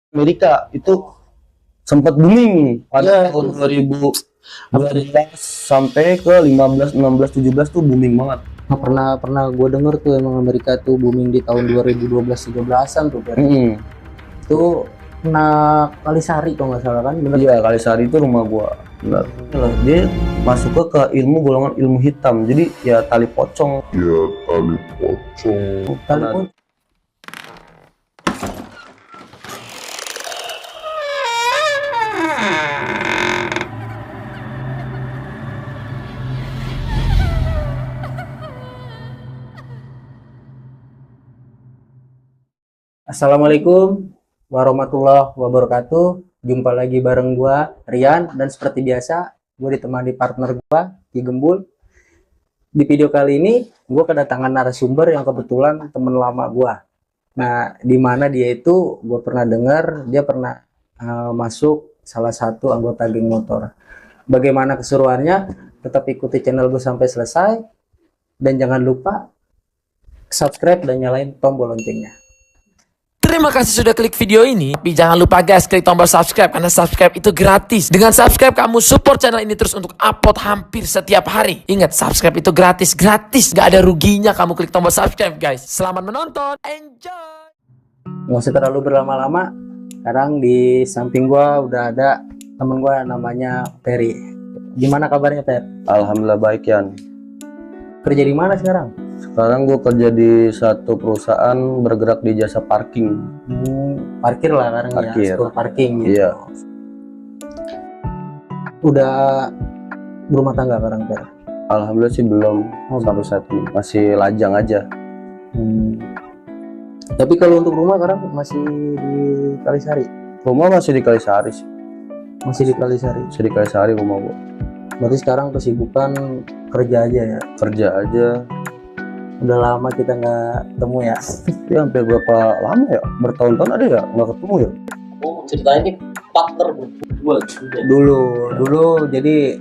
Amerika itu sempat booming pada Ya, tahun 2012 sampai ke 15, 16, 17 tuh booming banget. pernah pernah gue denger tuh emang Amerika tuh booming di tahun 2012-13an tuh Fer. Itu kena Kalisari kalau nggak salah kan, bener? Iya, Kalisari itu rumah gua. Benar. Dia masuk ke ilmu golongan ilmu hitam. Jadi ya tali pocong. Tali Nah, pun Assalamualaikum warahmatullahi wabarakatuh. Jumpa lagi bareng gua Rian, dan seperti biasa gue ditemani partner gua Ki Gembul. Di video kali ini gue kedatangan narasumber yang kebetulan temen lama gua. Nah, di mana dia itu gue pernah dengar dia pernah masuk salah satu anggota geng motor. Bagaimana keseruannya? Tetap ikuti channel gue sampai selesai, dan jangan lupa subscribe dan nyalain tombol loncengnya. Terima kasih sudah klik video ini. Tapi jangan lupa guys, klik tombol subscribe karena subscribe itu gratis. Dengan subscribe kamu support channel ini terus untuk upload hampir setiap hari. Ingat, subscribe itu gratis, gak ada ruginya kamu klik tombol subscribe guys. Selamat menonton, enjoy. Nggak usah terlalu berlama-lama. Sekarang di samping gua udah ada temen gua namanya Ferry. Gimana kabarnya, Fer? Alhamdulillah baik, Yan. Kerja di mana sekarang? Sekarang gue kerja di satu perusahaan bergerak di jasa parking. Parkir lah sekarang ya, Parkir. store parking gitu. Iya. Udah berumah tangga sekarang, Fer? Alhamdulillah sih belum sampai saat ini. Masih lajang aja. Tapi kalau untuk rumah sekarang masih di Kalisari? Rumah masih di Kalisari sih. Masih di Kalisari. Masih di Kalisari rumah gue. Berarti sekarang kesibukan kerja aja ya? Kerja aja. Udah lama kita nggak ketemu ya? Ya hampir berapa lama ya? Bertahun-tahun ada ya nggak ketemu ya? Oh, ceritanya ini partner berdua Dulu jadi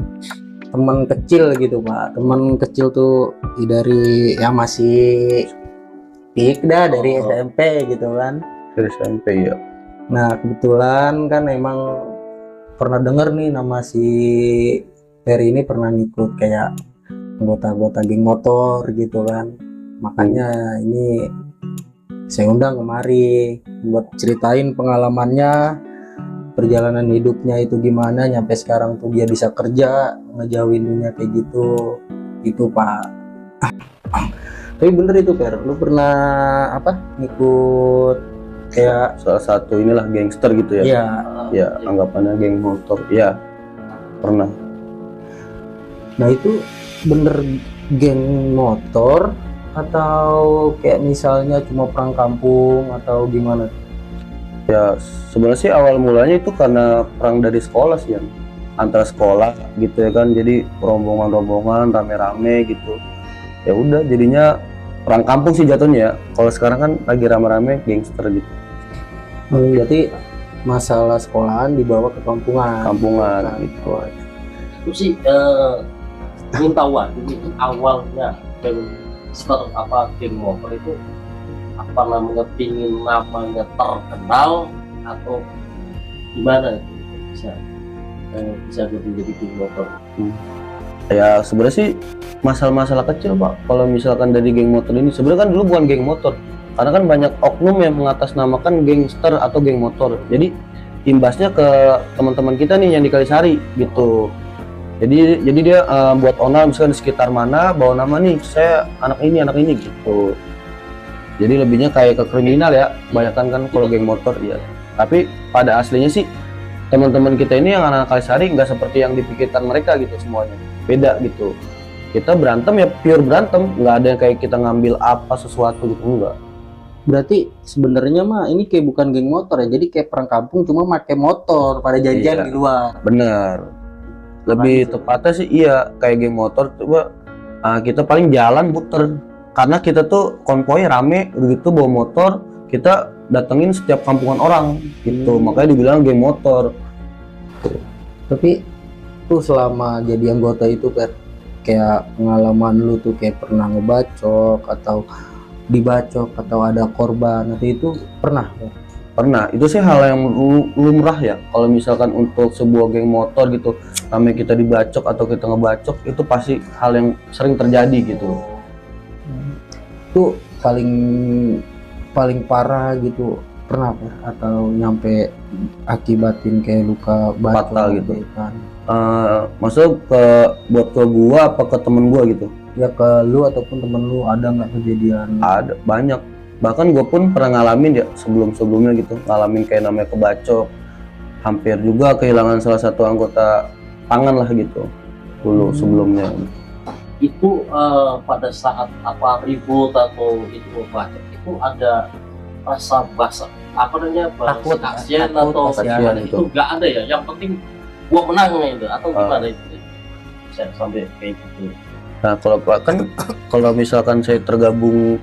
teman kecil gitu Pak. Teman kecil tuh dari yang masih pik dah, dari SMP gitu kan. Dari SMP ya. Nah kebetulan kan emang pernah denger nih nama si Ferry ini pernah ngikut kayak anggota-anggota geng motor gitu kan. Makanya ini saya undang kemari buat ceritain pengalamannya, perjalanan hidupnya itu gimana nyampe sekarang tuh dia bisa kerja ngejauhin dunia kayak gitu. Itu Pak. Tapi bener itu Fer, lu pernah apa ngikut kayak Salah satu inilah gangster gitu ya. ya Ya anggapannya geng motor. Ya pernah. nah itu bener geng motor atau kayak misalnya cuma perang kampung atau gimana? Ya sebenarnya sih awal mulanya itu karena perang dari sekolah sih ya. Antara sekolah gitu ya kan. Jadi rombongan-rombongan rame-rame gitu. Ya udah jadinya perang kampung sih jatuhnya ya. Kalau sekarang kan lagi rame-rame gangster gitu. Berarti masalah sekolahan dibawa ke kampungan. Kampungan gitu. itu sih ingin tahu ini awalnya dan start apa geng motor itu apa namanya, pingin namanya terkenal atau gimana itu bisa jadi geng motor? Ya sebenarnya sih masalah-masalah kecil Pak. Kalau misalkan dari geng motor ini sebenarnya kan dulu bukan geng motor, karena kan banyak oknum yang mengatasnamakan gangster atau geng motor. Jadi imbasnya ke teman-teman kita nih yang di Kalisari gitu. Jadi dia buat onar misalkan di sekitar mana bawa nama nih saya anak ini gitu. Jadi lebihnya kayak ke kriminal ya, kebanyakan kan kalau geng motor ya. Tapi pada aslinya sih teman-teman kita ini yang anak Kalisari nggak seperti yang dipikirkan mereka gitu semuanya. Beda gitu. Kita berantem ya pure berantem, nggak ada yang kayak kita ngambil apa sesuatu gitu, enggak. Berarti sebenarnya mah ini kayak bukan geng motor ya, jadi kayak perang kampung cuma pakai motor pada janjian Iya. di luar. Bener. Lebih tepatnya sih iya kayak geng motor coba kita paling jalan muter karena kita tuh konvoy rame begitu bawa motor, kita datengin setiap kampungan orang gitu. Makanya dibilang geng motor. Tapi tuh selama jadi anggota itu kayak pengalaman lu tuh kayak pernah ngebacok atau dibacok atau ada korban, nanti itu pernah? Pernah, itu sih hal yang lumrah ya. Kalau misalkan untuk sebuah geng motor gitu, namanya kita dibacok atau kita ngebacok, itu pasti hal yang sering terjadi gitu. Itu paling parah gitu pernah Per? Atau nyampe akibatin kayak luka bacok Fatal gitu. kan? Maksudnya buat ke gua apa ke temen gua gitu? Ya ke lu ataupun temen lu ada nggak kejadian? Ada banyak. Bahkan gue pun pernah ngalamin ya sebelumnya gitu, ngalamin kayak namanya kebacok, hampir juga kehilangan salah satu anggota tangan lah gitu dulu sebelumnya. Itu pada saat apa ribut atau itu bacok itu ada rasa basa apa namanya Takut, kasihan takut, atau kasihan gimana? itu. Itu nggak ada ya, yang penting gua menang itu atau gimana itu saya sampai kayak gitu. Nah kalau misalkan saya tergabung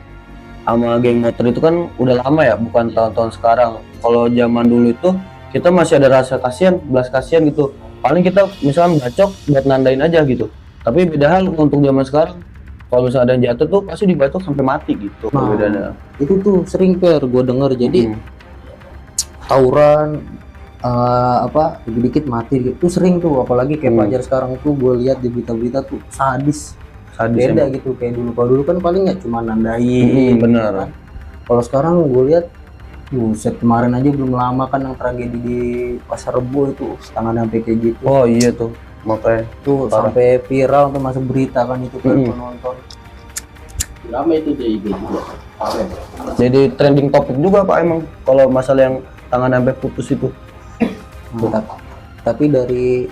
sama geng motor itu kan udah lama ya, bukan tahun-tahun sekarang. Kalau zaman dulu itu kita masih ada rasa kasihan, belas kasihan gitu. Paling kita misalkan bacok buat nandain aja gitu. Tapi beda hal untuk zaman sekarang. Kalau misalnya ada yang jatuh tuh pasti dibacok sampai mati gitu. Nah, Bedanya. itu tuh sering Per gue denger, jadi tawuran apa dikit-dikit mati gitu tuh sering tuh, apalagi kayak Fajar sekarang tuh gue lihat di berita-berita tuh sadis beda emang. gitu kayak dulu. Kalau dulu kan paling ya cuma nandain Bener. kan. Kalau sekarang gue lihat buset, kemarin aja belum lama kan yang tragedi di Pasar Rebo itu tangan sampai kayak gitu. Oh iya tuh, makanya Tuh parah. sampai viral tuh masuk berita kan itu kan penonton. Ramai itu di IG juga. Ramai. Jadi trending topik juga Pak emang kalau masalah yang tangan sampai putus itu. Tapi dari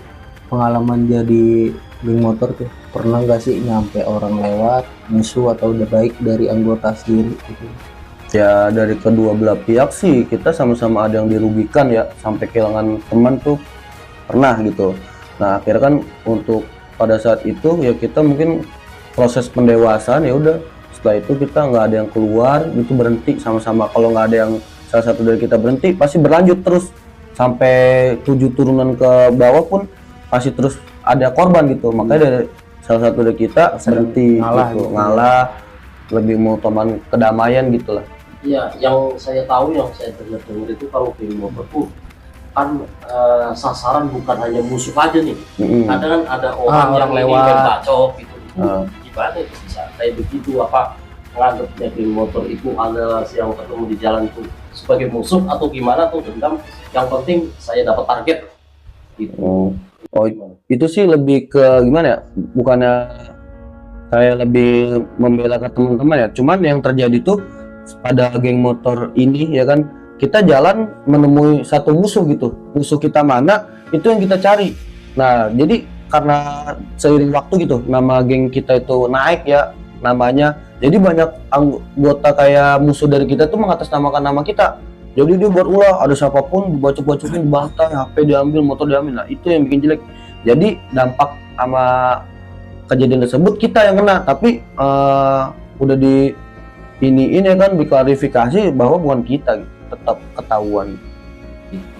pengalaman jadi geng motor tuh pernah nggak sih nyampe orang lewat musuh atau udah baik dari anggota sendiri gitu? Ya dari kedua belah pihak sih kita sama-sama ada yang dirugikan ya, sampai kehilangan teman tuh pernah gitu. Nah akhirnya kan untuk pada saat itu ya kita mungkin proses pendewasaan, ya udah setelah itu kita nggak ada yang keluar itu, berhenti sama-sama. Kalau nggak ada yang salah satu dari kita berhenti pasti berlanjut terus sampai 7 turunan ke bawah pun pasti terus ada korban gitu. Makanya dari salah satu dari kita berhenti ngalah gitu, gitu. ngalah, lebih mengutamakan kedamaian gitulah. Iya, yang saya tahu, yang saya dengar itu kalau geng motor tuh kan sasaran bukan hanya musuh aja nih. Kadang kan ada orang yang orang ingin lewat. bacok gitu. Gimana itu bisa kayak begitu, apa menganggapnya geng motor itu adalah yang ketemu di jalan itu sebagai musuh atau gimana, atau dendam, yang penting saya dapat target gitu. Oh itu sih lebih ke gimana ya, bukannya saya lebih membela ke teman-teman ya, cuman yang terjadi tuh pada geng motor ini ya kan, kita jalan menemui satu musuh gitu, musuh kita mana itu yang kita cari. Nah jadi karena seiring waktu gitu nama geng kita itu naik ya namanya, jadi banyak anggota kayak musuh dari kita tuh mengatasnamakan nama kita. Jadi dia buat ulah, ada siapapun bacok-bacokin, dibantai, HP diambil, motor diambil. Nah itu yang bikin jelek. Jadi dampak sama kejadian tersebut kita yang kena, tapi udah di ini ya kan diklarifikasi bahwa bukan kita gitu, tetap ketahuan.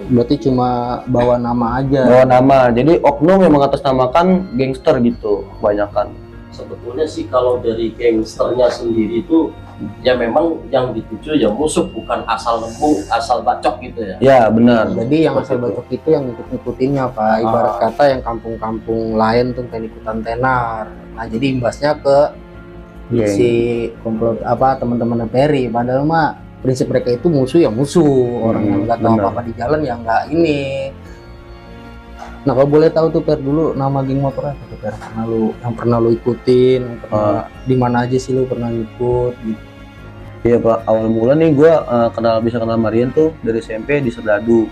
Berarti cuma bawa nama aja. Bawa nama, jadi oknum yang mengatasnamakan gangster gitu kebanyakan. Sebetulnya sih kalau dari gangsternya sendiri itu ya memang yang dituju ya musuh, bukan asal lembu, asal bacok gitu ya. Ya benar. Jadi yang asal bacok itu yang ngikut-ngikutinnya Pak, ibarat kata yang kampung-kampung lain tuh kayak ikutan tenar. Nah jadi imbasnya ke si komplo apa teman-teman Perry, padahal mah prinsip mereka itu musuh ya musuh, orang yang nggak tahu apa-apa di jalan ya nggak ini. Nah kalau boleh tahu tuh Per, dulu nama geng motor apa tuh Per? Yang pernah lu ikutin, yang pernah di mana aja sih lu pernah ikut gitu? Iya Pak, awal mula nih gue bisa kenal Marian tuh dari SMP di Serdadu.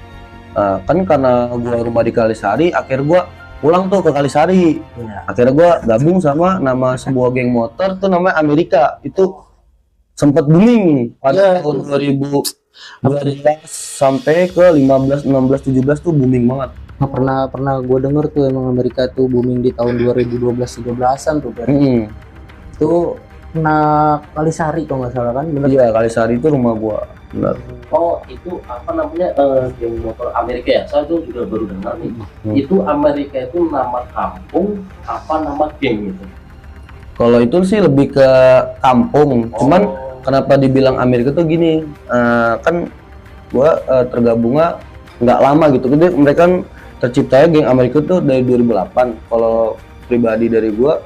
Kan karena gue rumah di Kalisari, akhirnya gue pulang tuh ke Kalisari. Ya. Akhirnya gue gabung sama nama sebuah geng motor tuh namanya Amerika. Itu sempat booming pada tahun 2012 sampai ke 15, 16, 17 tuh booming banget. Nah, pernah gue denger tuh emang Amerika tuh booming di tahun 2012-13an tuh Per. Itu kena Kalisari kalau nggak salah kan? Bener? Iya, Kalisari itu rumah gue. Benar. Oh itu apa namanya geng motor Amerika ya? Saya tuh juga baru dengar nih. Itu Amerika itu nama kampung apa nama geng gitu? Kalau itu sih lebih ke kampung. Cuman kenapa dibilang Amerika tuh gini, kan gua tergabungnya nggak lama gitu. Jadi mereka kan terciptanya geng Amerika tuh dari 2008. Kalau pribadi dari gua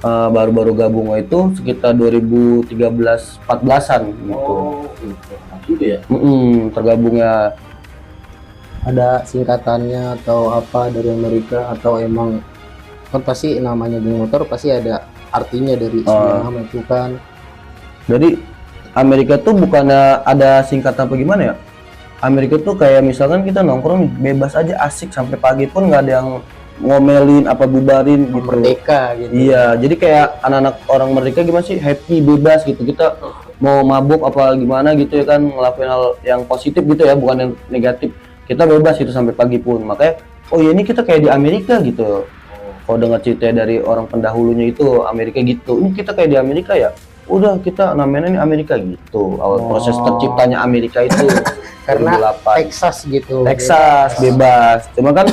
baru-baru gabung itu sekitar 2013-14an gitu. Oh, gitu ya. Tergabungnya Ada singkatannya atau apa dari Amerika, atau emang kan pasti namanya geng motor pasti ada artinya dari sebuah nama itu kan. Jadi Amerika tuh bukannya ada singkatan apa gimana ya? Amerika tuh kayak misalkan kita nongkrong nih, bebas aja, asik sampai pagi pun nggak ada yang ngomelin apa bubarin gitu. Merdeka gitu. Iya, jadi kayak anak-anak orang mereka gimana sih, happy, bebas gitu. Kita mau mabuk apa gimana gitu ya kan, ngelakuin hal yang positif gitu ya, bukan yang negatif. Kita bebas itu sampai pagi pun. Makanya oh ya ini kita kayak di Amerika gitu. Kalau dengar cerita dari orang pendahulunya itu Amerika gitu. Ini kita kayak di Amerika ya. Udah kita namanya ini Amerika gitu. Awal proses terciptanya Amerika itu Karena 2008. Texas gitu. Texas bebas. Cuma kan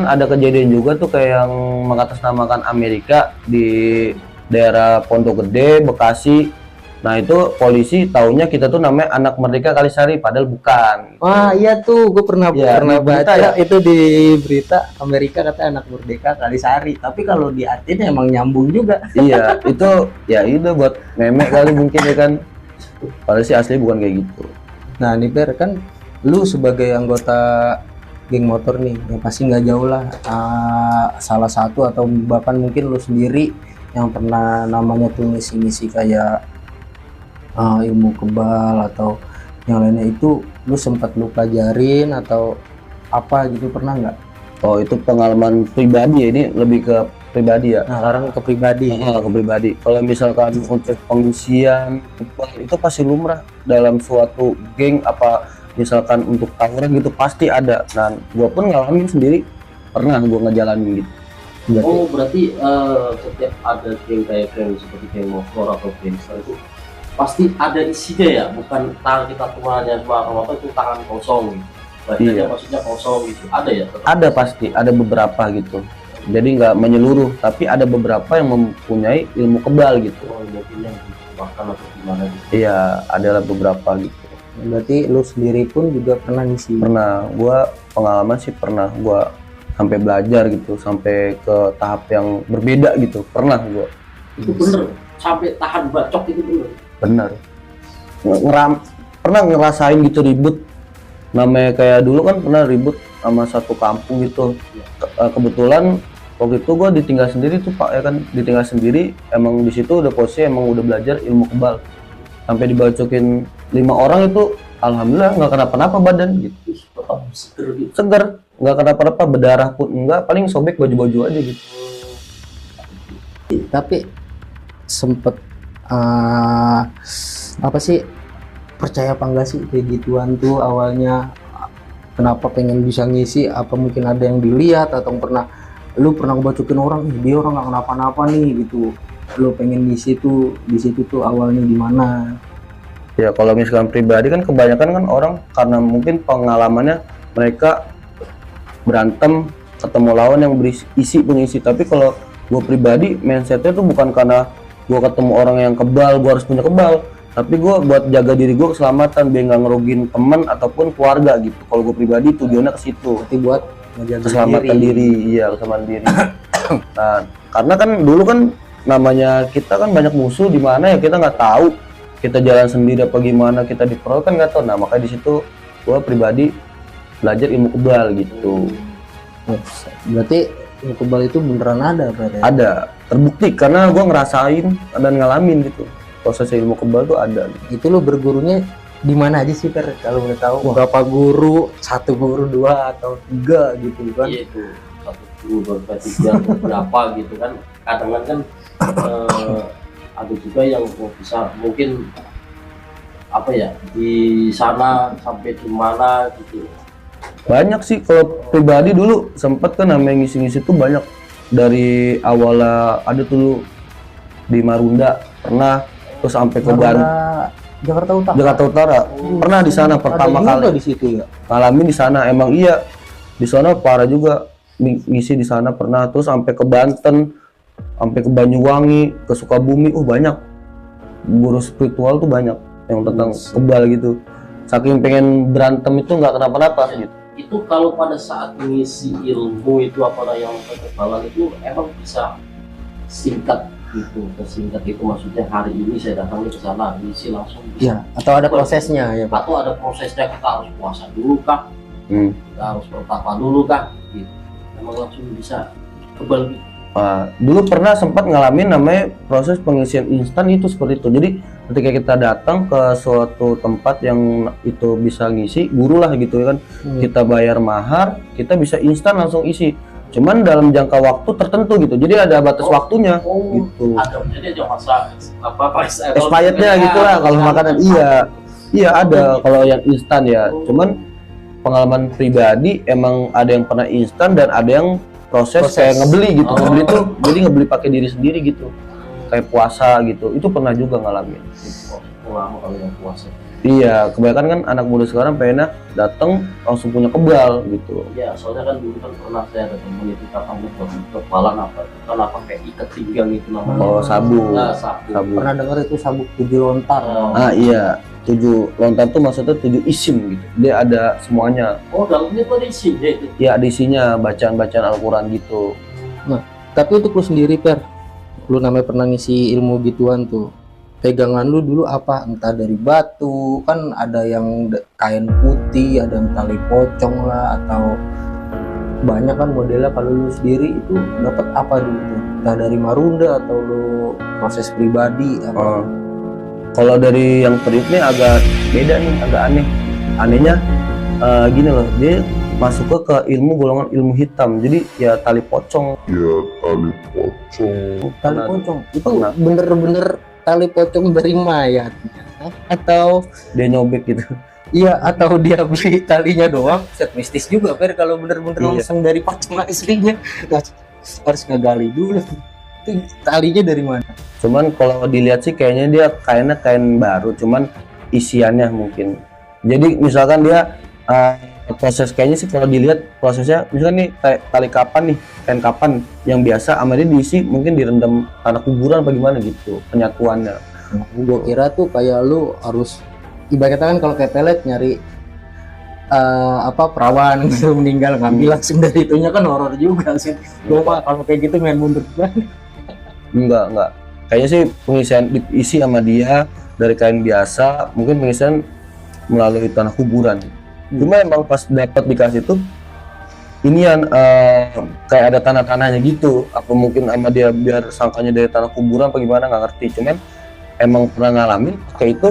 ada kejadian juga tuh kayak yang mengatasnamakan Amerika di daerah Pondok Gede, Bekasi. Nah itu polisi taunya kita tuh namanya Anak Merdeka Kalisari, padahal bukan. Wah iya tuh, gue pernah Iya, di berita baca ya? itu di berita Amerika kata Anak Merdeka Kalisari. Tapi kalau diartiin emang nyambung juga. Iya, itu ya itu buat memek kali mungkin ya kan. Padahal sih asli bukan kayak gitu. Nah nih Per, kan lu sebagai anggota geng motor nih, yang pasti nggak jauh lah salah satu atau bahkan mungkin lu sendiri yang pernah namanya tuh ngisi-ngisi kayak ilmu kebal atau yang lainnya, itu lu sempat lu pelajarin atau apa gitu, pernah nggak? Oh itu pengalaman pribadi ya, ini lebih ke pribadi ya. Nah sekarang ke pribadi. Ke pribadi. Kalau misalkan untuk pengisian itu pasti lumrah dalam suatu geng, apa misalkan untuk tawuran gitu pasti ada. Nah gua pun ngalamin sendiri, pernah gua ngejalanin gitu. Berarti setiap ada geng kayak geng seperti geng motor atau gangster itu pasti ada isinya ya, bukan tangan kita tuanya apa itu tangan kosong gitu. Iya. Maksudnya kosong gitu. Ada ya? Ada pasti, ada beberapa gitu. Jadi nggak menyeluruh, tapi ada beberapa yang mempunyai ilmu kebal gitu. Oh, mungkin yang makan atau gimana gitu. Iya, adalah beberapa gitu. Berarti lu sendiri pun juga pernah ngisi? Pernah, gua pengalaman sih pernah gua sampai belajar gitu, sampai ke tahap yang berbeda gitu. Pernah gua. Itu bener, sampai tahan bacok itu bener. Bener. Pernah ngerasain gitu ribut. Namanya kayak dulu kan pernah ribut sama satu kampung gitu. Kebetulan waktu itu gua ditinggal sendiri tuh Pak, ya kan, ditinggal sendiri. Emang di situ udah posisi emang udah belajar ilmu kebal. Sampai dibacokin 5 orang itu, alhamdulillah nggak kenapa-napa badan gitu. Tetap seger gitu. Seger, nggak kenapa-napa, berdarah pun enggak, paling sobek baju-baju aja gitu. Tapi sempet apa sih, percaya apa enggak sih kayak gituan tuh awalnya? Kenapa pengen bisa ngisi? Apa mungkin ada yang dilihat atau lu pernah ngebacokin orang, dia orang nggak kenapa-napa nih gitu, lu pengen ngisi tuh di situ tuh awalnya gimana? Ya kalau misalkan pribadi kan kebanyakan kan orang karena mungkin pengalamannya mereka berantem ketemu lawan yang berisi pengisi. Tapi kalau gue pribadi mindsetnya tuh bukan karena gue ketemu orang yang kebal gue harus punya kebal, tapi gue buat jaga diri gue keselamatan biar nggak ngerugin teman ataupun keluarga gitu. Kalau gue pribadi tujuannya ke situ, Berarti buat ngejaga keselamatan diri. Iya, keselamatan diri. Nah karena kan dulu kan namanya kita kan banyak musuh di mana ya, kita nggak tahu kita jalan sendiri apa gimana, kita diperol kan nggak tahu. Nah makanya di situ gue pribadi belajar ilmu kebal gitu. Berarti ilmu kebal itu beneran ada berarti? Ada, terbukti karena gue ngerasain dan ngalamin gitu. Proses ilmu kebal tuh ada. Itu lu bergurunya di mana aja sih Per, kalau boleh tahu? Berapa guru? 1 guru, 2 atau 3 gitu kan? Iya itu, 1 guru, 2, 3 atau berapa gitu kan. Kadang kan ada juga yang bisa mungkin apa ya, di sana sampai di mana gitu. Banyak sih kalau pribadi dulu sempet kan namanya ngisi-ngisi tuh banyak. Dari awalnya ada tuh di Marunda pernah, terus sampai ke Jakarta Utara. Jakarta Utara. Pernah di sana pertama kali. Di situ ya. Ngalamin di sana, emang iya. Di sana parah juga, ngisi di sana pernah. Terus sampai ke Banten, sampai ke Banyuwangi, ke Sukabumi, banyak. Guru spiritual tuh banyak yang tentang kebal gitu. saking pengen berantem itu nggak kenapa-napa gitu. Itu kalau pada saat mengisi ilmu itu apa yang kekebalan itu emang bisa singkat gitu, sesingkat itu maksudnya hari ini saya datang ke sana mengisi langsung bisa. Ya, atau ada prosesnya ya Pak? Atau ada prosesnya, kita harus puasa dulu kah? Kita harus bertapa dulu kah? Gitu. Emang langsung bisa kebal gitu. Dulu pernah sempat ngalamin namanya proses pengisian instan itu seperti itu. Jadi ketika kita datang ke suatu tempat yang itu bisa ngisi guru lah gitu ya kan, kita bayar mahar, kita bisa instan langsung isi. Cuman dalam jangka waktu tertentu gitu. Jadi ada batas waktunya gitu. Ada, jadi ada masa Expirednya gitu lah kalau makanan. Iya ada kalau yang instan ya. Cuman pengalaman pribadi emang ada yang pernah instan dan ada yang proses kayak ngebeli gitu. Ngebeli tuh jadi ngebeli pakai diri sendiri gitu. Kayak puasa gitu. Itu pernah juga ngalamin. Lama kalau yang puasa. Iya, kebanyakan kan anak muda sekarang pengennya datang langsung punya kebal gitu. Ya, soalnya kan dulu kan pernah saya ada temen itu datang ke kebalan apa itu kan apa kayak ikat pinggang itu namanya. Oh, sabu. Nah, sabu. Pernah dengar itu sabuk 7 lontar. Iya, 7 lontar tuh maksudnya 7 isim gitu. Dia ada semuanya. Oh, dalamnya tuh ada isinya itu. Ya, ada isinya bacaan-bacaan Al-Quran gitu. Tapi untuk lu sendiri Per, lu namanya pernah ngisi ilmu gituan tuh, pegangan lu dulu apa? Entah dari batu, kan ada yang kain putih, ada yang tali pocong lah, atau banyak kan modelnya. Kalau lu sendiri itu dapat apa dulu tuh? Entah dari marunda atau lu proses pribadi apa? Kalau dari yang ini agak beda nih, agak aneh. Anehnya gini loh, dia masuk ke ilmu golongan ilmu hitam. Jadi ya tali pocong. Tali pocong itu bener-bener tali pocong dari mayat atau Dia nyobek gitu. iya, atau dia beli talinya doang? Set mistis juga Per kalau bener-bener Iya. langsung dari pocong aslinya. Nah, harus ngegali dulu itu talinya dari mana. Cuman kalau dilihat sih kayaknya dia kain baru, cuman isiannya mungkin. Jadi misalkan dia proses kayaknya sih kalau dilihat prosesnya, misalkan nih tali kapan nih, kain kapan yang biasa sama dia diisi mungkin direndam tanah kuburan apa gimana gitu penyatuannya. Gue kira tuh kayak lu harus ibaratnya kan kalau kayak pelet nyari perawan gitu meninggal ngambil langsung dari itunya, kan horor juga sih. Gue mah kalau kayak gitu main mundur banget. Enggak. Kayaknya sih pengisian diisi sama dia dari kain biasa, mungkin pengisian melalui tanah kuburan. Cuma emang pas dapat dikasih tuh inian kayak ada tanah-tanahnya gitu. Apa mungkin sama dia biar sangkanya dari tanah kuburan apa gimana nggak ngerti. Cuman emang pernah ngalamin kayak itu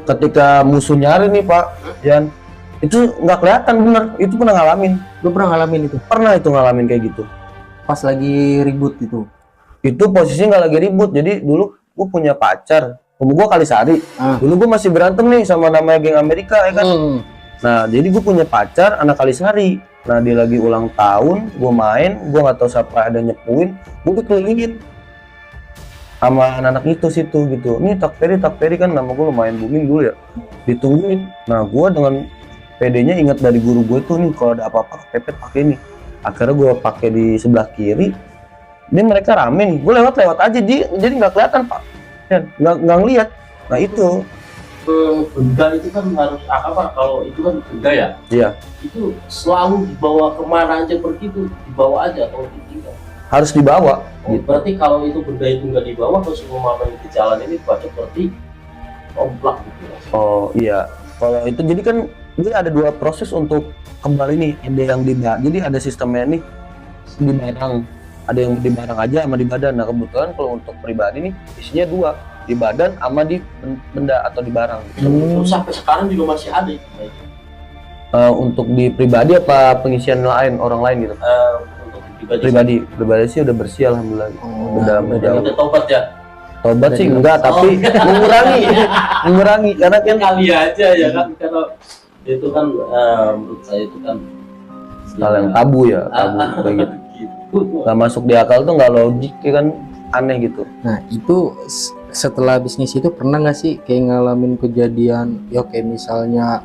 ketika musuh nyari nih Pak Jan, itu nggak kelihatan bener. Itu pernah ngalamin. Lu pernah ngalamin itu? Pernah itu ngalamin kayak gitu. Pas lagi ribut itu? Itu posisinya nggak lagi ribut. Jadi dulu gue punya pacar, gue Kalisari. Dulu gue masih berantem nih sama namanya geng Amerika ya kan. Nah, jadi gue punya pacar anak Kalisari. Nah, dia lagi ulang tahun, gue main, gue nggak tahu siapa ada nyepuin, gue dikelilingin sama anak-anak itu situ gitu. Ini Tak Peri kan nama gue lumayan booming dulu ya. Ditungguin. Nah, gue dengan PD-nya ingat dari guru gue tuh nih kalau ada apa-apa pepet pakai nih. Akhirnya gue pakai di sebelah kiri. Ini mereka rame nih, gue lewat aja, jadi nggak kelihatan Pak, nggak ngeliat. Nah itu benda itu kan harus apa kalau itu kan benda ya? Iya. Itu selalu dibawa kemana aja pergi itu dibawa aja atau ditinggal? Harus dibawa. Gitu. Berarti kalau itu benda itu nggak dibawa terus umpamanya di jalan ini baca berarti komplak gitu. Oh iya. Kalau itu jadi kan ini ada 2 proses untuk kembali nih. Ada yang jadi ada sistemnya nih di barang. Ada yang di barang aja sama di badan. Nah kebetulan kalau untuk pribadi nih isinya 2, di badan sama di benda atau di barang. Terus sampai sekarang juga masih ada itu. Untuk di pribadi apa pengisian lain orang lain gitu? Untuk pribadi sih udah bersih alhamdulillah. udah tobat ya? Tobat sih enggak, tapi mengurangi karena kan kali aja ya kan, karena itu kan menurut saya itu kan hal yang tabu ya, kayak gitu. Nggak masuk di akal tuh, nggak logik ya kan, aneh gitu. Nah itu setelah bisnis itu pernah nggak sih kayak ngalamin kejadian ya kayak misalnya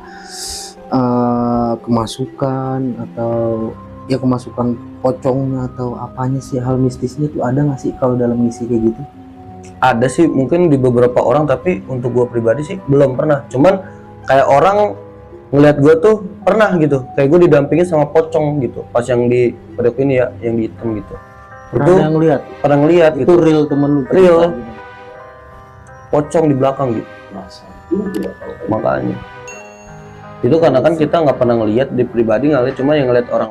kemasukan atau ya kemasukan pocongnya atau apanya sih, hal mistisnya itu ada nggak sih kalau dalam misi kayak gitu? Ada sih mungkin di beberapa orang, tapi untuk gua pribadi sih belum pernah. Cuman kayak orang ngeliat gue tuh pernah gitu, kayak gue didampingin sama pocong gitu pas yang di periuk ini ya, yang di hitam gitu. Itu Pernah ngeliat pernah ngeliat itu gitu, real temen lu cerita Real. gitu. pocong di belakang gitu. Masa juga kalau kayak Makanya itu karena kan kita nggak pernah ngeliat di pribadi, ngeliat cuma yang ngeliat orang